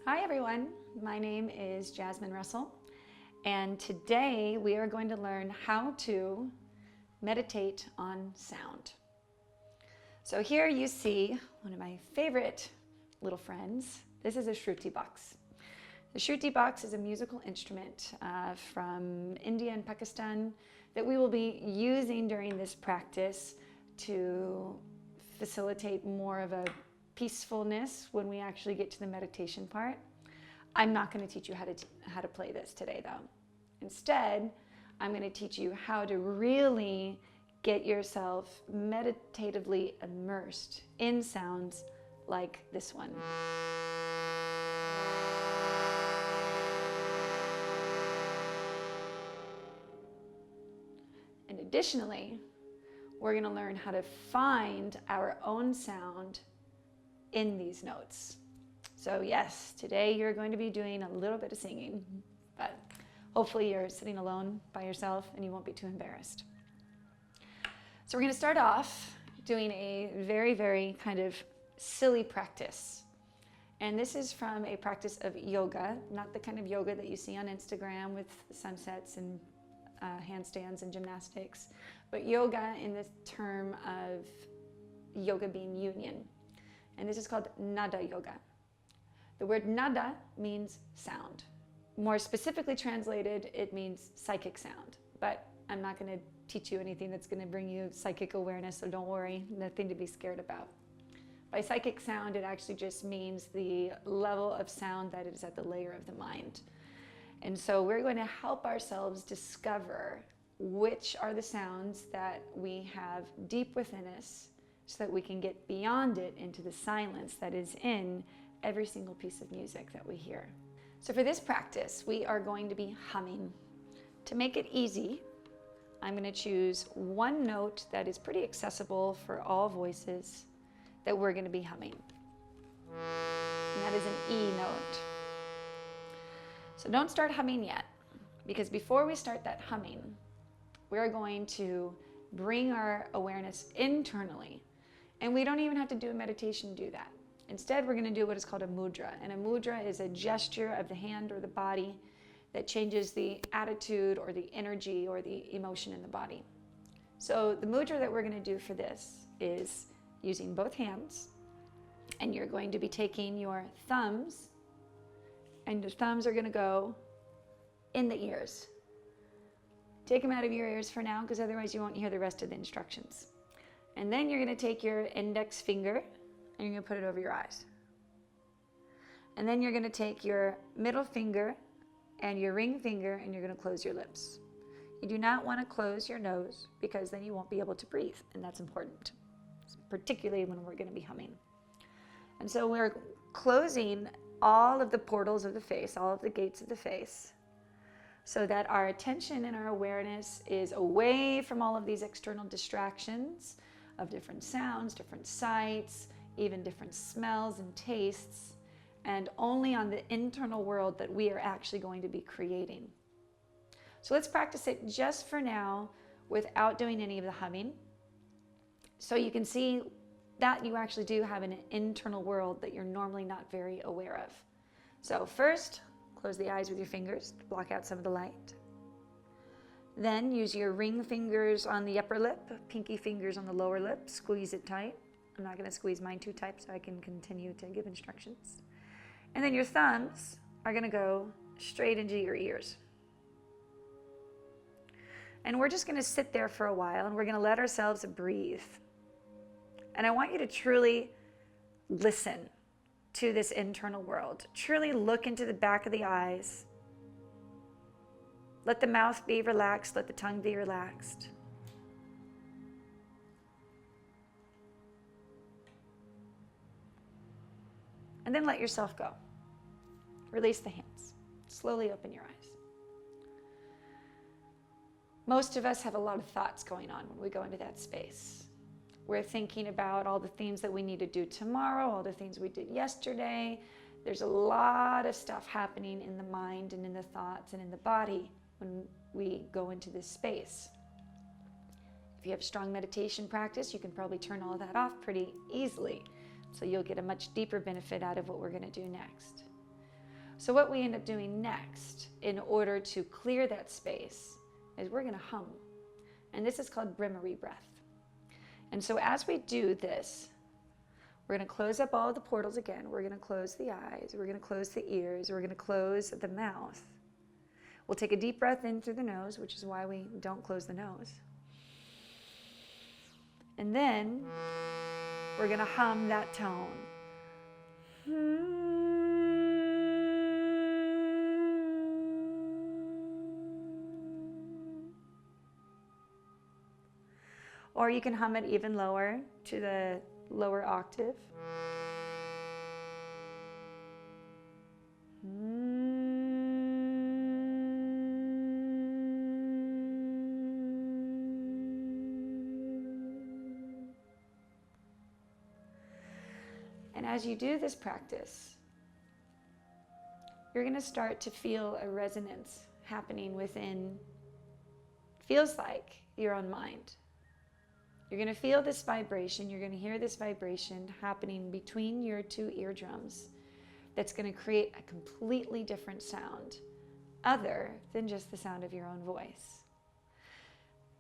Hi everyone, my name is Jasmyn Russell, and today we are going to learn how to meditate on sound. So here you see one of my favorite little friends. This is a shruti box. The shruti box is a musical instrument from India and Pakistan that we will be using during this practice to facilitate more of a peacefulness when we actually get to the meditation part. I'm not going to teach you how to play this today though. Instead, I'm going to teach you how to really get yourself meditatively immersed in sounds like this one. And additionally, we're going to learn how to find our own sound in these notes. So yes, today you're going to be doing a little bit of singing, but hopefully you're sitting alone by yourself and you won't be too embarrassed. So we're going to start off doing a very, very kind of silly practice. And this is from a practice of yoga, not the kind of yoga that you see on Instagram with sunsets and handstands and gymnastics, but yoga in the term of yoga being union. And this is called nāda yoga. The word nāda means sound. More specifically translated, it means psychic sound. But I'm not going to teach you anything that's going to bring you psychic awareness, so don't worry, nothing to be scared about. By psychic sound, it actually just means the level of sound that is at the layer of the mind. And so we're going to help ourselves discover which are the sounds that we have deep within us, so that we can get beyond it into the silence that is in every single piece of music that we hear. So for this practice, we are going to be humming. To make it easy, I'm going to choose one note that is pretty accessible for all voices that we're going to be humming. And that is an E note. So don't start humming yet, because before we start that humming, we're going to bring our awareness internally. And we don't even have to do a meditation to do that. Instead, we're going to do what is called a mudra. And a mudra is a gesture of the hand or the body that changes the attitude or the energy or the emotion in the body. So the mudra that we're going to do for this is using both hands. And you're going to be taking your thumbs, and your thumbs are going to go in the ears. Take them out of your ears for now, because otherwise you won't hear the rest of the instructions. And then you're going to take your index finger and you're going to put it over your eyes. And then you're going to take your middle finger and your ring finger and you're going to close your lips. You do not want to close your nose, because then you won't be able to breathe, and that's important, particularly when we're going to be humming. And so we're closing all of the portals of the face, all of the gates of the face, so that our attention and our awareness is away from all of these external distractions of different sounds, different sights, even different smells and tastes, and only on the internal world that we are actually going to be creating. So let's practice it just for now without doing any of the humming, so you can see that you actually do have an internal world that you're normally not very aware of. So first, close the eyes with your fingers to block out some of the light. Then use your ring fingers on the upper lip, pinky fingers on the lower lip, squeeze it tight. I'm not going to squeeze mine too tight so I can continue to give instructions. And then your thumbs are going to go straight into your ears. And we're just going to sit there for a while, and we're going to let ourselves breathe. And I want you to truly listen to this internal world. Truly look into the back of the eyes. Let the mouth be relaxed. Let the tongue be relaxed. And then let yourself go. Release the hands. Slowly open your eyes. Most of us have a lot of thoughts going on when we go into that space. We're thinking about all the things that we need to do tomorrow, all the things we did yesterday. There's a lot of stuff happening in the mind and in the thoughts and in the body when we go into this space. If you have strong meditation practice, you can probably turn all of that off pretty easily. So you'll get a much deeper benefit out of what we're going to do next. So what we end up doing next in order to clear that space is we're going to hum. And this is called brimmery breath. And so as we do this, we're going to close up all the portals again. We're going to close the eyes. We're going to close the ears. We're going to close the mouth. We'll take a deep breath in through the nose, which is why we don't close the nose. And then we're going to hum that tone. Or you can hum it even lower to the lower octave. And as you do this practice, you're going to start to feel a resonance happening within, feels like your own mind. You're going to feel this vibration. You're going to hear this vibration happening between your two eardrums that's going to create a completely different sound other than just the sound of your own voice.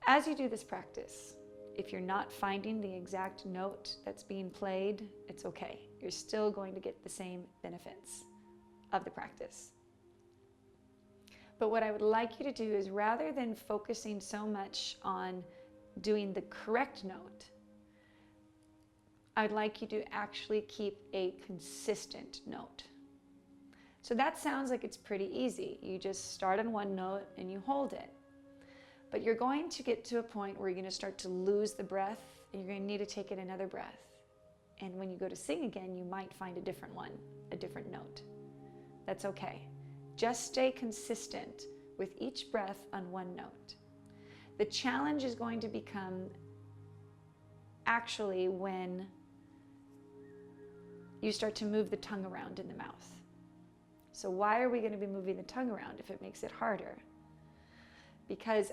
As you do this practice, if you're not finding the exact note that's being played, it's okay. You're still going to get the same benefits of the practice. But what I would like you to do is, rather than focusing so much on doing the correct note, I'd like you to actually keep a consistent note. So that sounds like it's pretty easy. You just start on one note and you hold it. But you're going to get to a point where you're going to start to lose the breath, and you're going to need to take in another breath. And when you go to sing again, you might find a different one, a different note. That's okay. Just stay consistent with each breath on one note. The challenge is going to become actually when you start to move the tongue around in the mouth. So why are we going to be moving the tongue around if it makes it harder? Because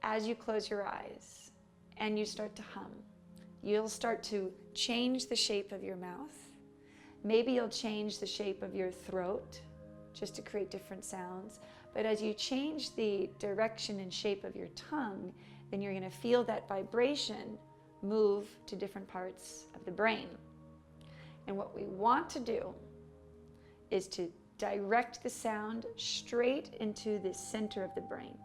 as you close your eyes and you start to hum, you'll start to change the shape of your mouth. Maybe you'll change the shape of your throat just to create different sounds. But as you change the direction and shape of your tongue, then you're going to feel that vibration move to different parts of the brain. And what we want to do is to direct the sound straight into the center of the brain.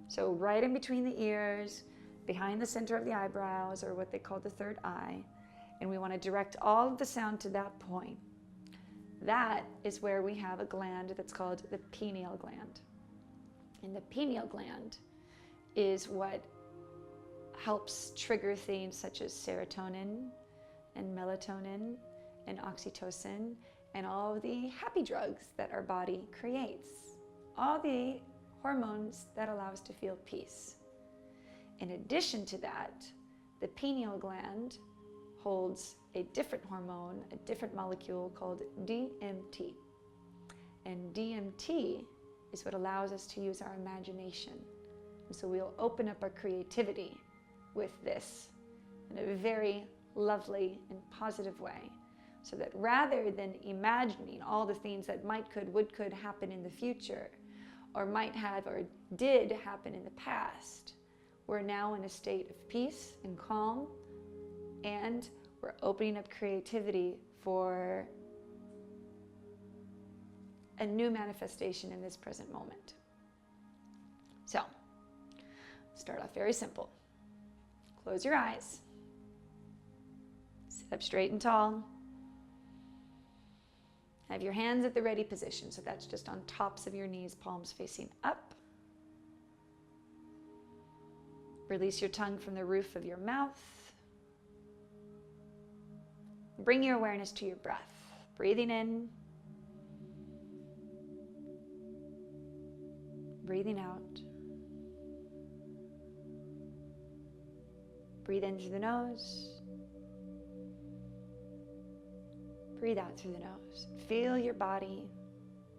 So right in between the ears, behind the center of the eyebrows, or what they call the third eye. And we want to direct all of the sound to that point. That is where we have a gland that's called the pineal gland. And the pineal gland is what helps trigger things such as serotonin and melatonin and oxytocin and all of the happy drugs that our body creates. All the hormones that allow us to feel peace. In addition to that, the pineal gland holds a different hormone, a different molecule called DMT. And DMT is what allows us to use our imagination. And so we'll open up our creativity with this in a very lovely and positive way. So that rather than imagining all the things that might, could, would, could happen in the future, or might have or did happen in the past, we're now in a state of peace and calm, and we're opening up creativity for a new manifestation in this present moment. So, start off very simple. Close your eyes. Sit up straight and tall. Have your hands at the ready position, so that's just on tops of your knees, palms facing up. Release your tongue from the roof of your mouth. Bring your awareness to your breath. Breathing in. Breathing out. Breathe in through the nose. Breathe out through the nose. Feel your body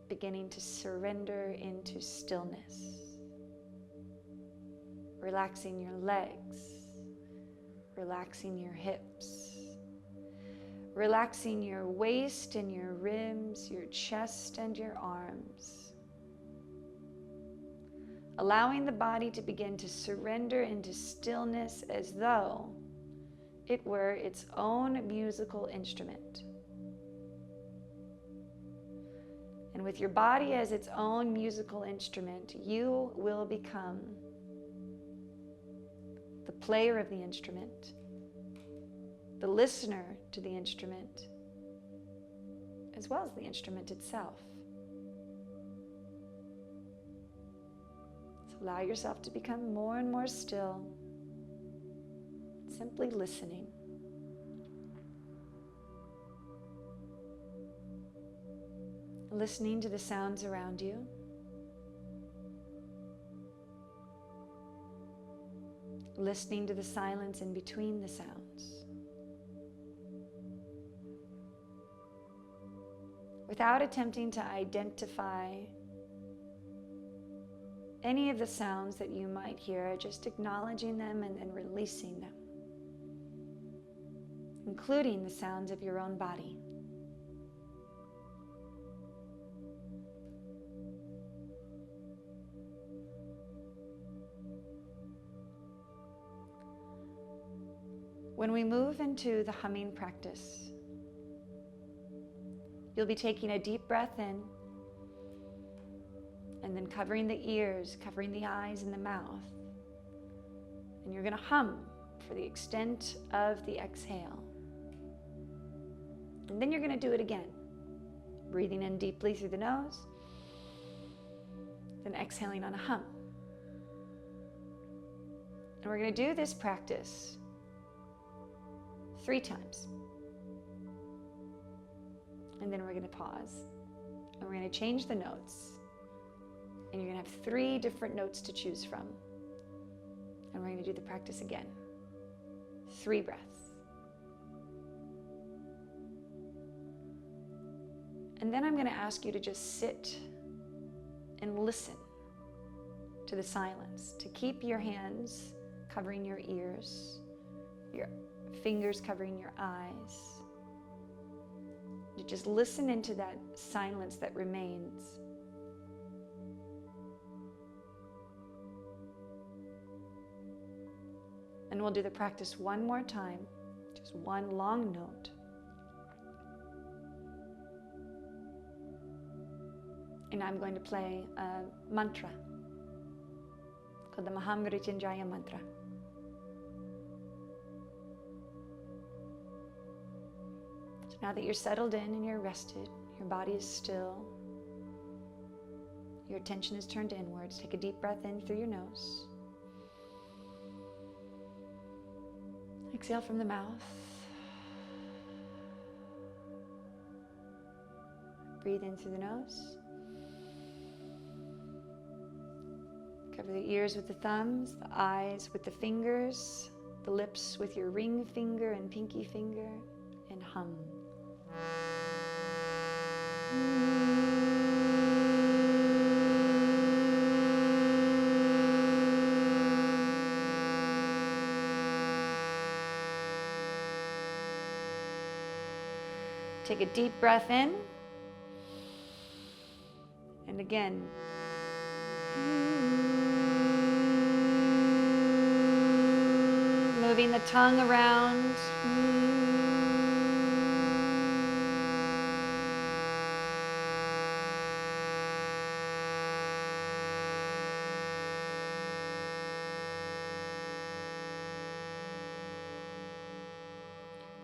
beginning to surrender into stillness. Relaxing your legs. Relaxing your hips. Relaxing your waist and your ribs, your chest and your arms. Allowing the body to begin to surrender into stillness as though it were its own musical instrument. And with your body as its own musical instrument, you will become the player of the instrument, the listener to the instrument, as well as the instrument itself. So allow yourself to become more and more still, simply listening. Listening to the sounds around you. Listening to the silence in between the sounds. Without attempting to identify any of the sounds that you might hear, just acknowledging them and then releasing them, including the sounds of your own body. When we move into the humming practice, you'll be taking a deep breath in and then covering the ears, covering the eyes and the mouth. And you're going to hum for the extent of the exhale. And then you're going to do it again. Breathing in deeply through the nose, then exhaling on a hum. And we're going to do this practice 3 times. And then we're going to pause. And we're going to change the notes. And you're going to have 3 different notes to choose from. And we're going to do the practice again. 3 breaths. And then I'm going to ask you to just sit and listen to the silence, to keep your hands covering your ears, your fingers covering your eyes. You just listen into that silence that remains. And we'll do the practice one more time, just one long note. And I'm going to play a mantra called the Mahamrityunjaya mantra. So now that you're settled in and you're rested, your body is still, your attention is turned inwards, take a deep breath in through your nose. Exhale from the mouth. Breathe in through the nose. Cover the ears with the thumbs, the eyes with the fingers, the lips with your ring finger and pinky finger, and hum. Take a deep breath in. And again. Moving the tongue around.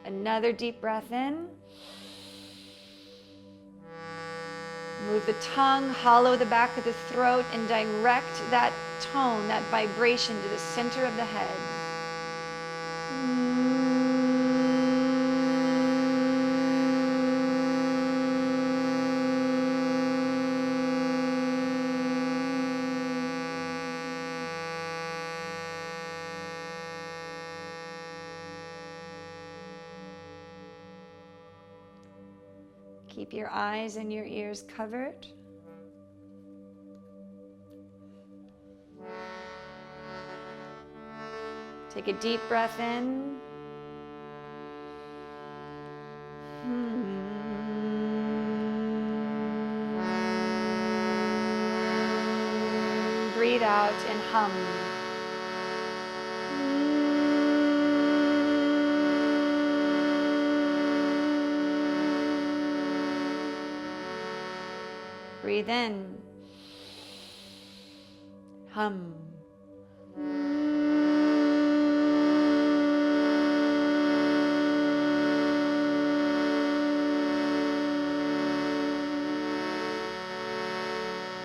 Another deep breath in. Move the tongue, hollow the back of the throat, and direct that tone, that vibration to the center of the head. Keep your eyes and your ears covered. Take a deep breath in. breathe out and hum. Breathe in. Hum.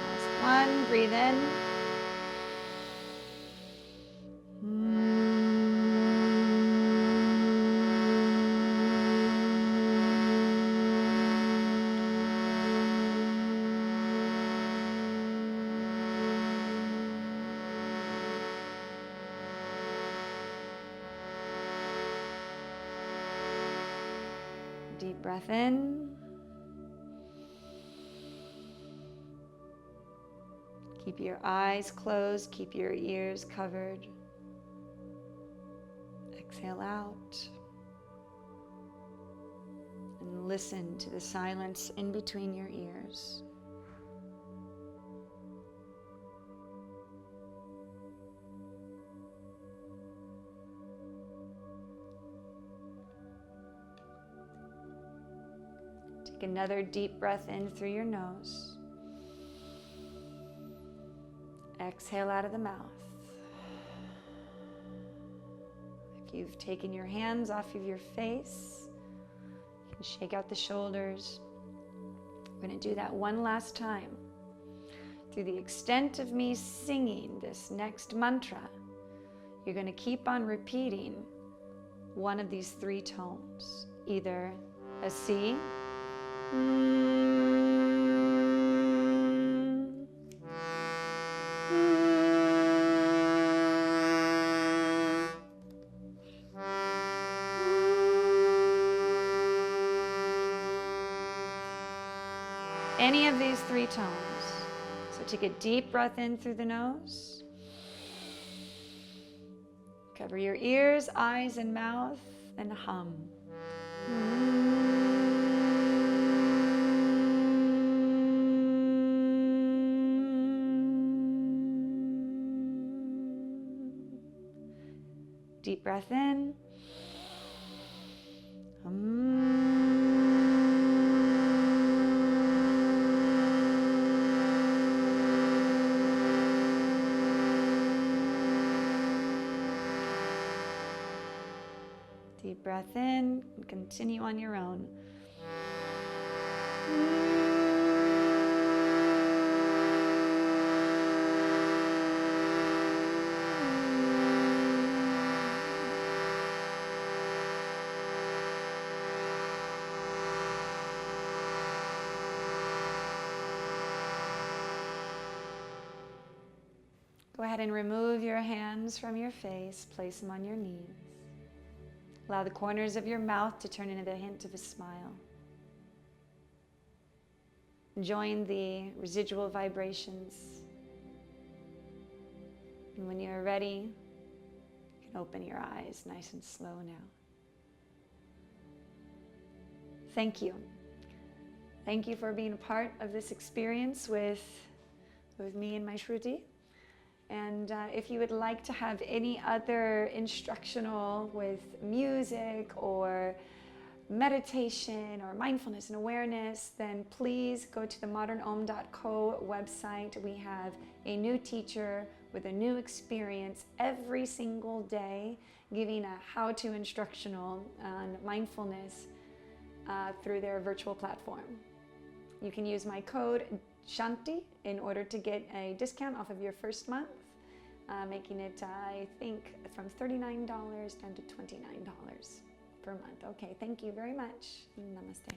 Last one. Breathe in. Deep breath in. Keep your eyes closed, keep your ears covered. Exhale out. And listen to the silence in between your ears. Take another deep breath in through your nose. Exhale out of the mouth. If you've taken your hands off of your face, you can shake out the shoulders. We're going to do that one last time. Through the extent of me singing this next mantra, you're going to keep on repeating one of these three tones. Either a C, any of these three tones. So take a deep breath in through the nose. Cover your ears, eyes, and mouth, and hum. Deep breath in. Deep breath in and continue on your own. Go ahead and remove your hands from your face, place them on your knees. Allow the corners of your mouth to turn into the hint of a smile. Join the residual vibrations. And when you're ready, you can open your eyes nice and slow now. Thank you. Thank you for being a part of this experience with me and my Shruti. And if you would like to have any other instructional with music or meditation or mindfulness and awareness, then please go to the modernom.co website. We have a new teacher with a new experience every single day, giving a how-to instructional on mindfulness through their virtual platform. You can use my code Shanti in order to get a discount off of your first month, making it, I think, from $39 down to $29 per month. Okay, thank you very much. Namaste.